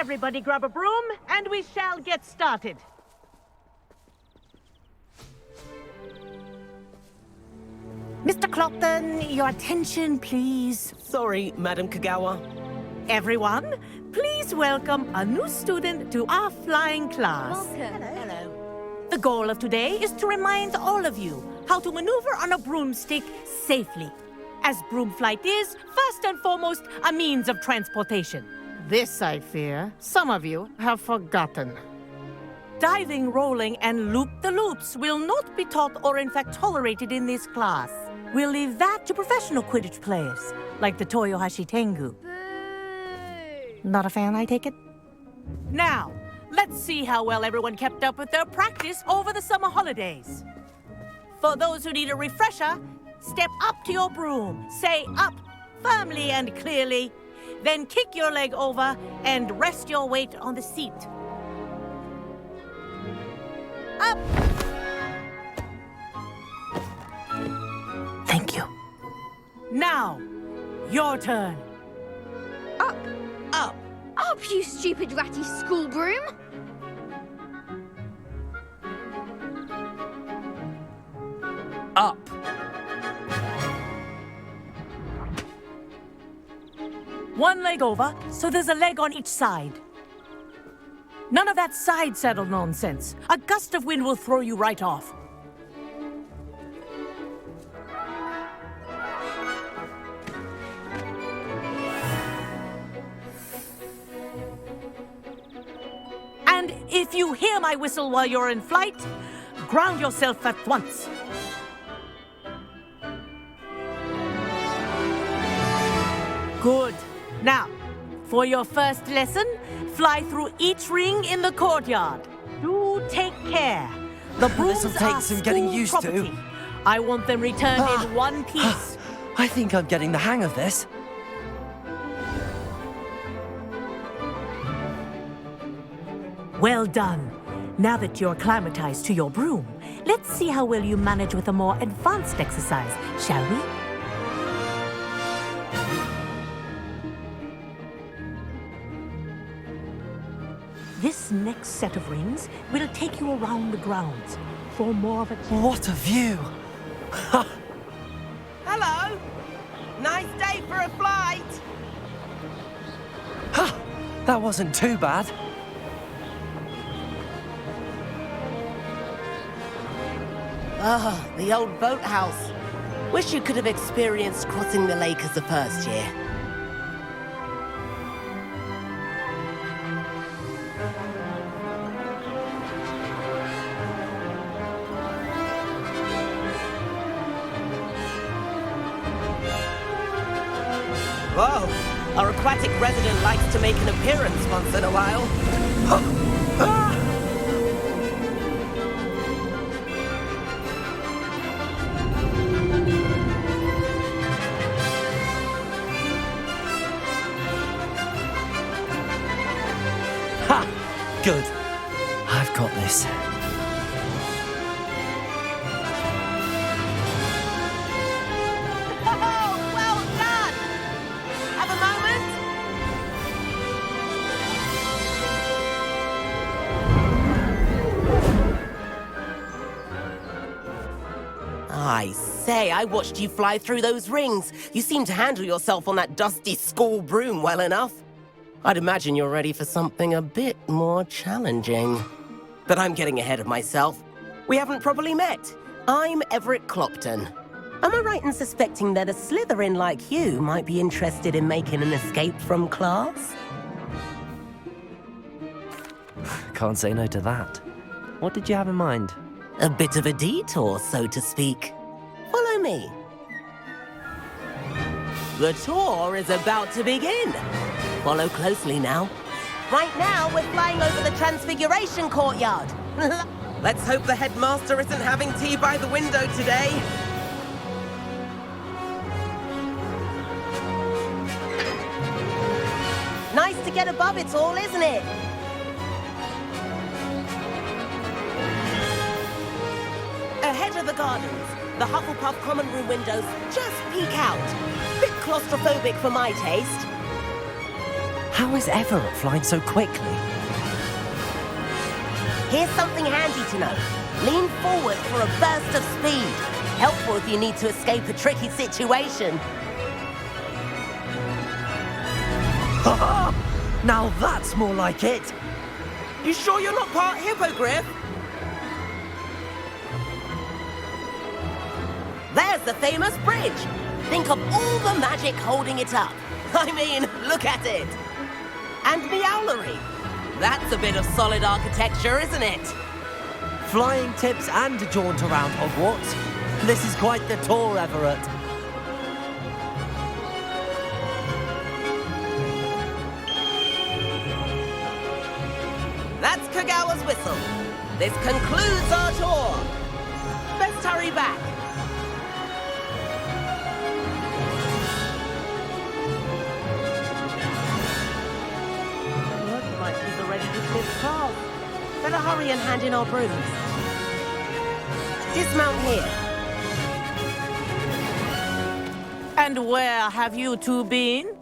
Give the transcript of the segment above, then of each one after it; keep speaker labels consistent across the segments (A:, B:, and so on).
A: Everybody grab a broom, and we shall get started. Mr. Clopton, your attention, please.
B: Sorry, Madam Kagawa.
A: Everyone, please welcome a new student to our flying class.
C: Welcome.
B: Hello.
A: The goal of today is to remind all of you how to maneuver on a broomstick safely, as broom flight is, first and foremost, a means of transportation. This, I fear, some of you have forgotten. Diving, rolling, and loop-the-loops will not be taught or in fact tolerated in this class. We'll leave that to professional Quidditch players, like the Toyohashi Tengu.
C: Boo!
A: Not a fan, I take it? Now, let's see how well everyone kept up with their practice over the summer holidays. For those who need a refresher, step up to your broom, say up firmly and clearly, then kick your leg over and rest your weight on the seat. Up! Thank you. Now, your turn.
C: Up!
B: Up.
C: Up, you stupid ratty school broom!
B: Up.
A: One leg over, so there's a leg on each side. None of that side saddle nonsense. A gust of wind will throw you right off. And if you hear my whistle while you're in flight, ground yourself at once. Good. Now, for your first lesson, fly through each ring in the courtyard. Do take care. The brooms
D: This'll take
A: are
D: some getting
A: school
D: used to.
A: property. I want them returned in one piece.
D: I think I'm getting the hang of this.
A: Well done. Now that you're acclimatized to your broom, let's see how well you manage with a more advanced exercise, shall we? This next set of rings will take you around the grounds for more of a chance.
D: What a view!
B: Hello. Nice day for a flight.
D: Ha! That wasn't too bad.
B: Ah, the old boathouse. Wish you could have experienced crossing the lake as a first year. Whoa, our aquatic resident likes to make an appearance once in a while.
D: Ha! Good. I've got this.
B: Oh, well done! Have a moment? I say, I watched you fly through those rings. You seem to handle yourself on that dusty school broom well enough. I'd imagine you're ready for something a bit more challenging. But I'm getting ahead of myself. We haven't properly met. I'm Everett Clopton. Am I right in suspecting that a Slytherin like you might be interested in making an escape from class?
D: Can't say no to that. What did you have in mind?
B: A bit of a detour, so to speak. Follow me. The tour is about to begin. Follow closely now. Right now, we're flying over the Transfiguration Courtyard. Let's hope the headmaster isn't having tea by the window today. Nice to get above it all, isn't it? Ahead of the gardens, the Hufflepuff common room windows just peek out. Bit claustrophobic for my taste.
D: How is Everett flying so quickly?
B: Here's something handy to know. Lean forward for a burst of speed. Helpful if you need to escape a tricky situation.
D: Now that's more like it!
B: You sure you're not part hippogriff? There's the famous bridge. Think of all the magic holding it up. I mean, look at it. And the owlery. That's a bit of solid architecture, isn't it?
D: Flying tips and a jaunt around Hogwarts. This is quite the tour, Everett.
B: That's Kagawa's whistle. This concludes our tour. Let's hurry back. Looks like he's already dismissed class. Better hurry and hand in our brooms. Dismount here.
A: And where have you two been?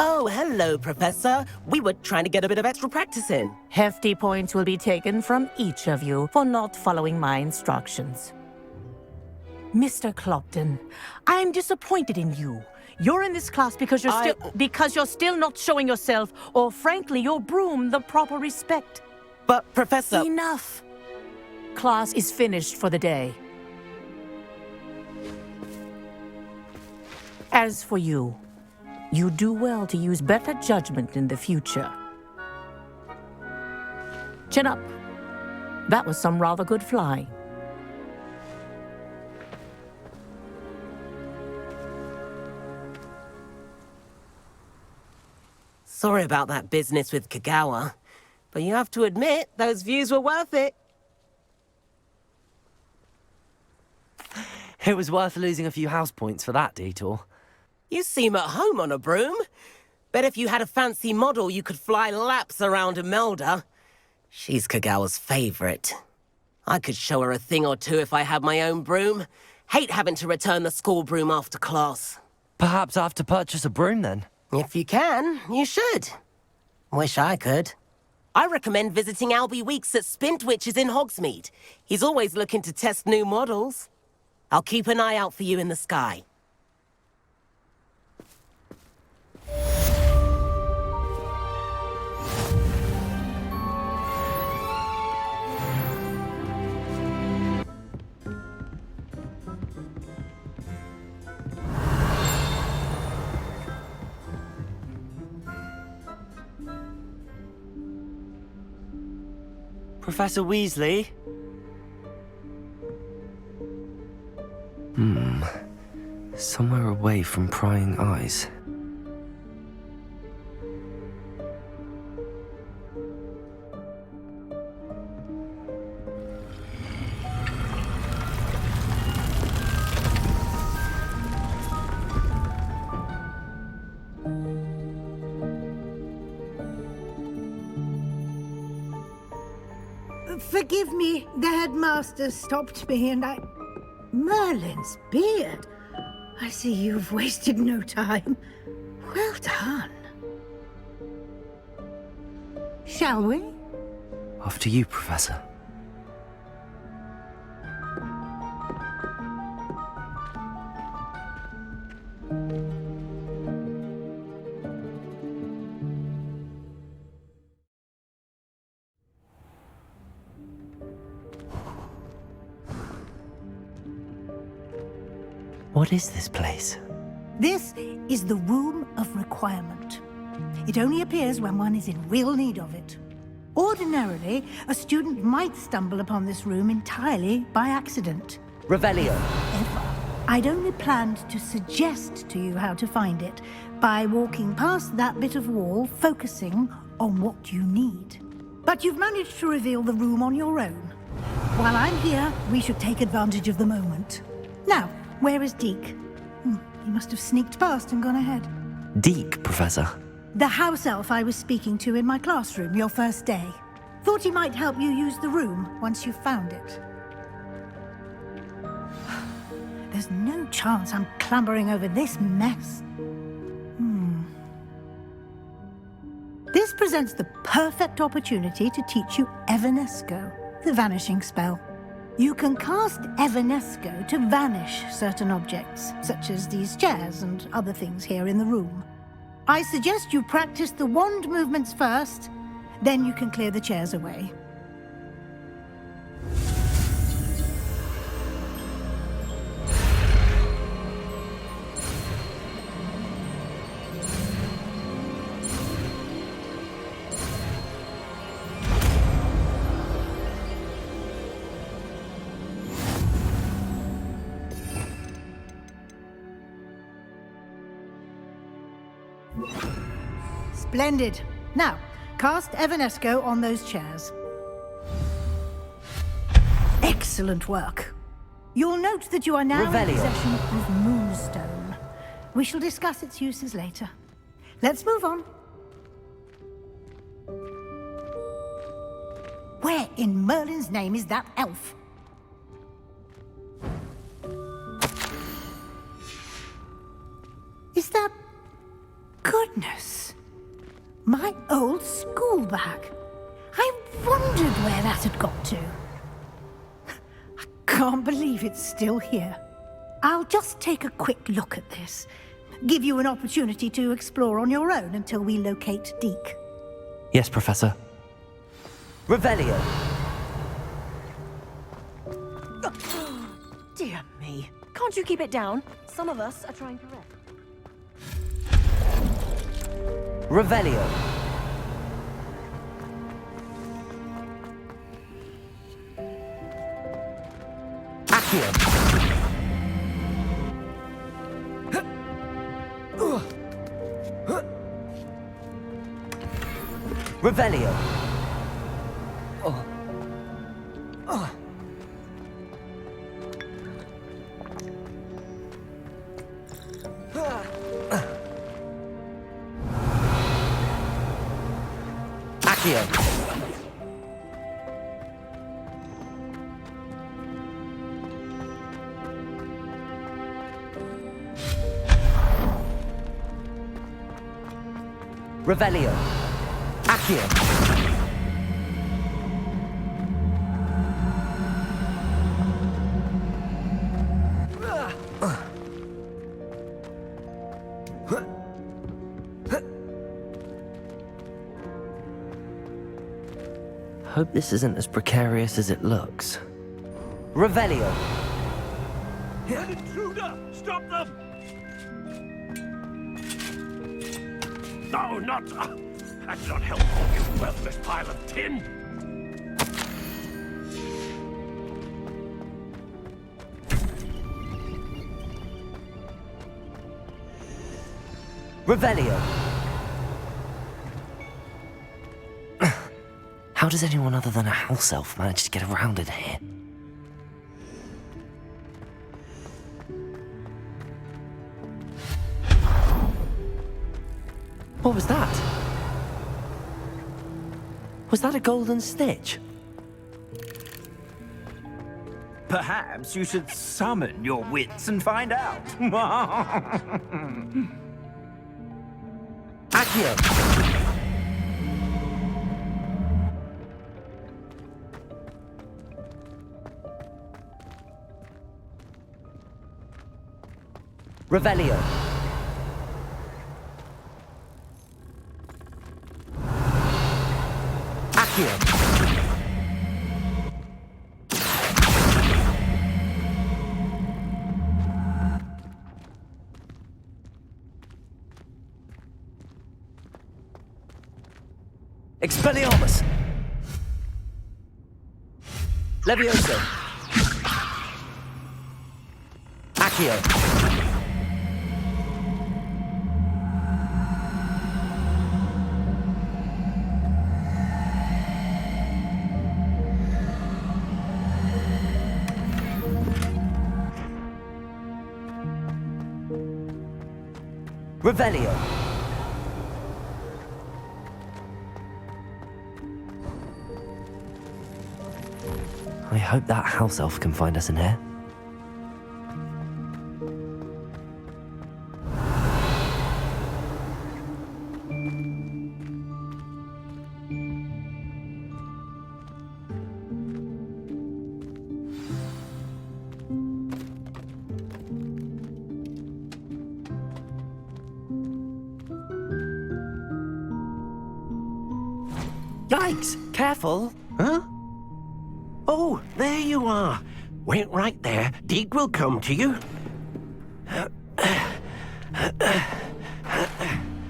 B: Oh, hello, Professor. We were trying to get a bit of extra practice in.
A: Hefty points will be taken from each of you for not following my instructions. Mr. Clopton, I'm disappointed in you. You're in this class because you're still not showing yourself, or frankly, your broom the proper respect.
B: But, Professor...
A: Enough. Class is finished for the day. As for you, you do well to use better judgment in the future. Chin up. That was some rather good flying.
B: Sorry about that business with Kagawa, but you have to admit, those views were worth it.
D: It was worth losing a few house points for that detour.
B: You seem at home on a broom. Bet if you had a fancy model, you could fly laps around Imelda. She's Kagawa's favorite. I could show her a thing or two if I had my own broom. Hate having to return the school broom after class.
D: Perhaps I have to purchase a broom then.
B: If you can, you should. Wish I could. I recommend visiting Albie Weeks at Spintwitches in Hogsmeade. He's always looking to test new models. I'll keep an eye out for you in the sky.
D: Professor Weasley? Somewhere away from prying eyes.
E: Forgive me, the headmaster stopped me and I... Merlin's beard. I see you've wasted no time. Well done. Shall we?
D: After you, Professor. What is this place?
E: This is the Room of Requirement. It only appears when one is in real need of it. Ordinarily, a student might stumble upon this room entirely by accident.
D: Revelio.
E: However, I'd only planned to suggest to you how to find it by walking past that bit of wall, focusing on what you need. But you've managed to reveal the room on your own. While I'm here, we should take advantage of the moment. Now, where is Deke? He must have sneaked past and gone ahead.
D: Deke, Professor.
E: The house elf I was speaking to in my classroom your first day. Thought he might help you use the room once you've found it. There's no chance I'm clambering over this mess. presents the perfect opportunity to teach you Evanesco, the vanishing spell. You can cast Evanesco to vanish certain objects, such as these chairs and other things here in the room. I suggest you practice the wand movements first, then you can clear the chairs away. Splendid. Now, cast Evanesco on those chairs. Excellent work. You'll note that you are now in possession of Moonstone. We shall discuss its uses later. Let's move on. Where in Merlin's name is that elf? Is that... Goodness! My old school bag. I wondered where that had got to. I can't believe it's still here. I'll just take a quick look at this. Give you an opportunity to explore on your own until we locate Deke.
D: Yes, Professor. Revelio.
F: Dear me. Can't you keep it down? Some of us are trying to rest.
D: Revelio. Accio. Revelio. Accio. Revelio. Accio. Hope this isn't as precarious as it looks. Revelio.
G: An intruder! Stop them! No, not... that's not helpful, you worthless pile of tin!
D: Revelio. How does anyone other than a house elf manage to get around in here? What was that? Was that a golden snitch?
G: Perhaps you should summon your wits and find out.
D: Accio. Revelio. Accio. Expelliarmus. Levioso. Accio. Revelio. I hope that house elf can find us in here. Yikes! Careful!
H: Huh? Oh, there you are. Wait right there. Deke will come to you.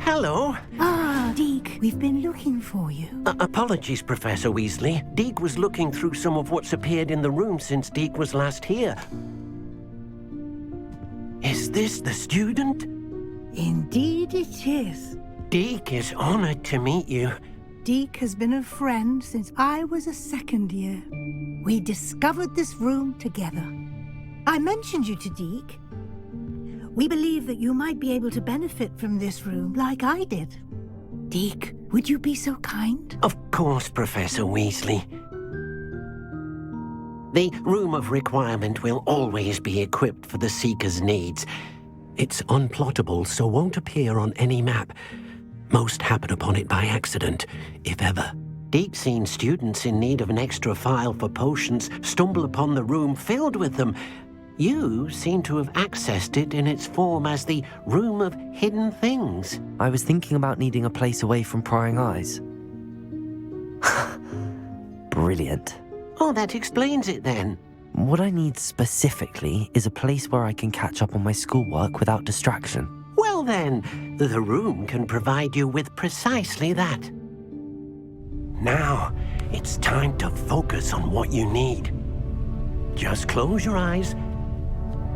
H: Hello.
E: Ah, Deke, we've been looking for you.
H: Apologies, Professor Weasley. Deke was looking through some of what's appeared in the room since Deke was last here. Is this the student?
E: Indeed it is.
H: Deke is honored to meet you.
E: Deke has been a friend since I was a second year. We discovered this room together. I mentioned you to Deke. We believe that you might be able to benefit from this room like I did. Deke, would you be so kind?
H: Of course, Professor Weasley. The Room of Requirement will always be equipped for the Seeker's needs. It's unplottable, so won't appear on any map. Most happen upon it by accident, if ever. Deke's seen students in need of an extra file for potions stumble upon the room filled with them. You seem to have accessed it in its form as the Room of Hidden Things.
D: I was thinking about needing a place away from prying eyes. Brilliant.
H: Oh, that explains it then.
D: What I need specifically is a place where I can catch up on my schoolwork without distraction.
H: Well then, the room can provide you with precisely that. Now, it's time to focus on what you need. Just close your eyes.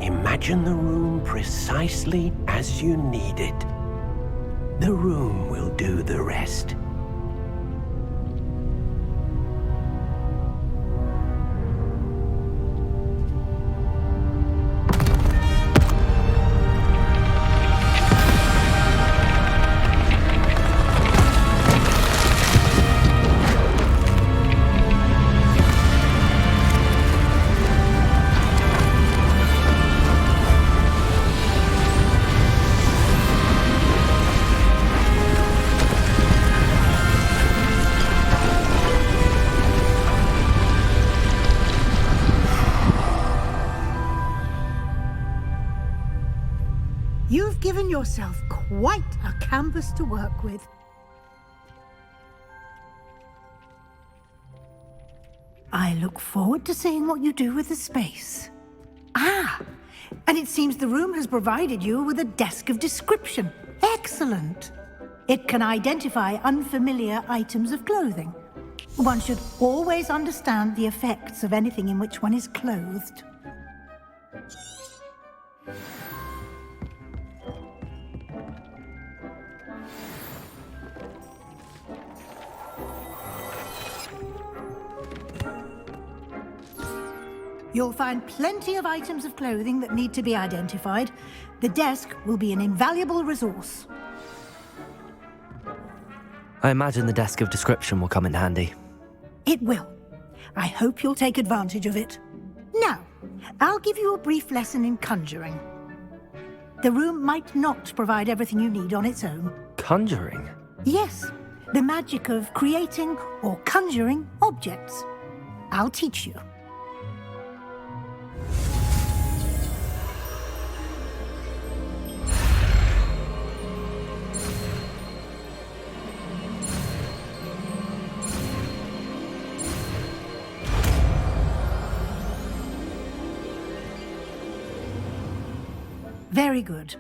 H: Imagine the room precisely as you need it. The room will do the rest.
E: You've given yourself quite a canvas to work with. I look forward to seeing what you do with the space. Ah, and it seems the room has provided you with a desk of description. Excellent. It can identify unfamiliar items of clothing. One should always understand the effects of anything in which one is clothed. You'll find plenty of items of clothing that need to be identified. The desk will be an invaluable resource.
D: I imagine the desk of description will come in handy.
E: It will. I hope you'll take advantage of it. Now, I'll give you a brief lesson in conjuring. The room might not provide everything you need on its own.
D: Conjuring?
E: Yes, the magic of creating or conjuring objects. I'll teach you. Very good.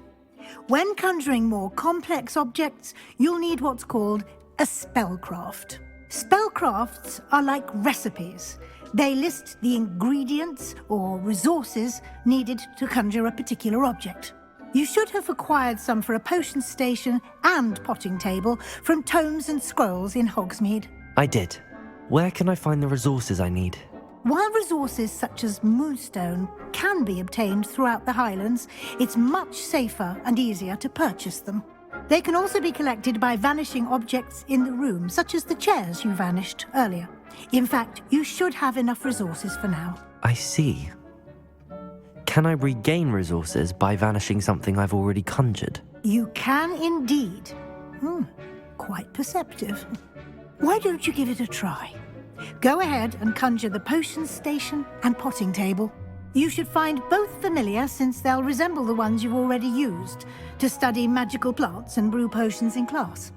E: When conjuring more complex objects, you'll need what's called a spellcraft. Spellcrafts are like recipes. They list the ingredients or resources needed to conjure a particular object. You should have acquired some for a potion station and potting table from tomes and scrolls in Hogsmeade.
D: I did. Where can I find the resources I need?
E: While resources such as moonstone can be obtained throughout the Highlands, it's much safer and easier to purchase them. They can also be collected by vanishing objects in the room, such as the chairs you vanished earlier. In fact, you should have enough resources for now.
D: I see. Can I regain resources by vanishing something I've already conjured?
E: You can indeed. Quite perceptive. Why don't you give it a try? Go ahead and conjure the potion station and potting table. You should find both familiar since they'll resemble the ones you've already used to study magical plants and brew potions in class.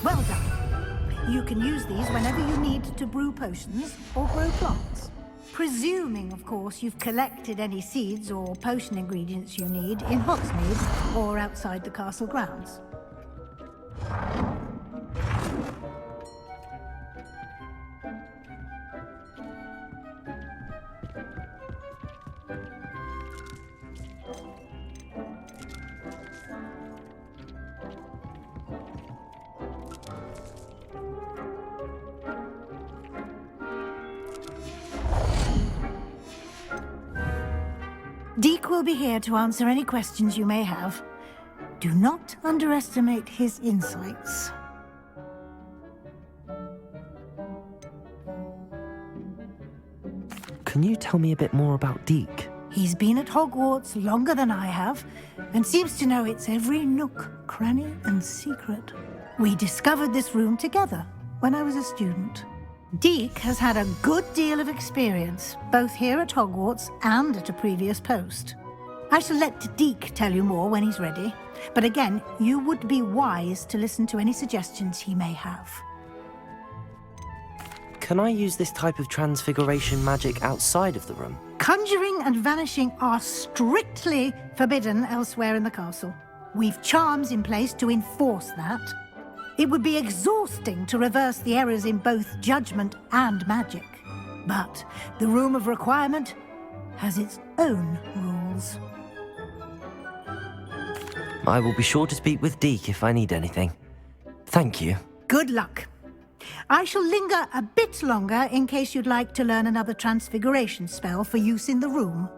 E: Well done. You can use these whenever you need to brew potions or grow plants. Presuming, of course, you've collected any seeds or potion ingredients you need in Hogsmeade or outside the castle grounds. Deek will be here to answer any questions you may have. Do not underestimate his insights.
D: Can you tell me a bit more about Deek?
E: He's been at Hogwarts longer than I have, and seems to know its every nook, cranny, and secret. We discovered this room together when I was a student. Deek has had a good deal of experience, both here at Hogwarts and at a previous post. I shall let Deek tell you more when he's ready, but again, you would be wise to listen to any suggestions he may have.
D: Can I use this type of transfiguration magic outside of the room?
E: Conjuring and vanishing are strictly forbidden elsewhere in the castle. We've charms in place to enforce that. It would be exhausting to reverse the errors in both judgment and magic. But the Room of Requirement has its own rules.
D: I will be sure to speak with Deek if I need anything. Thank you.
E: Good luck. I shall linger a bit longer in case you'd like to learn another transfiguration spell for use in the room.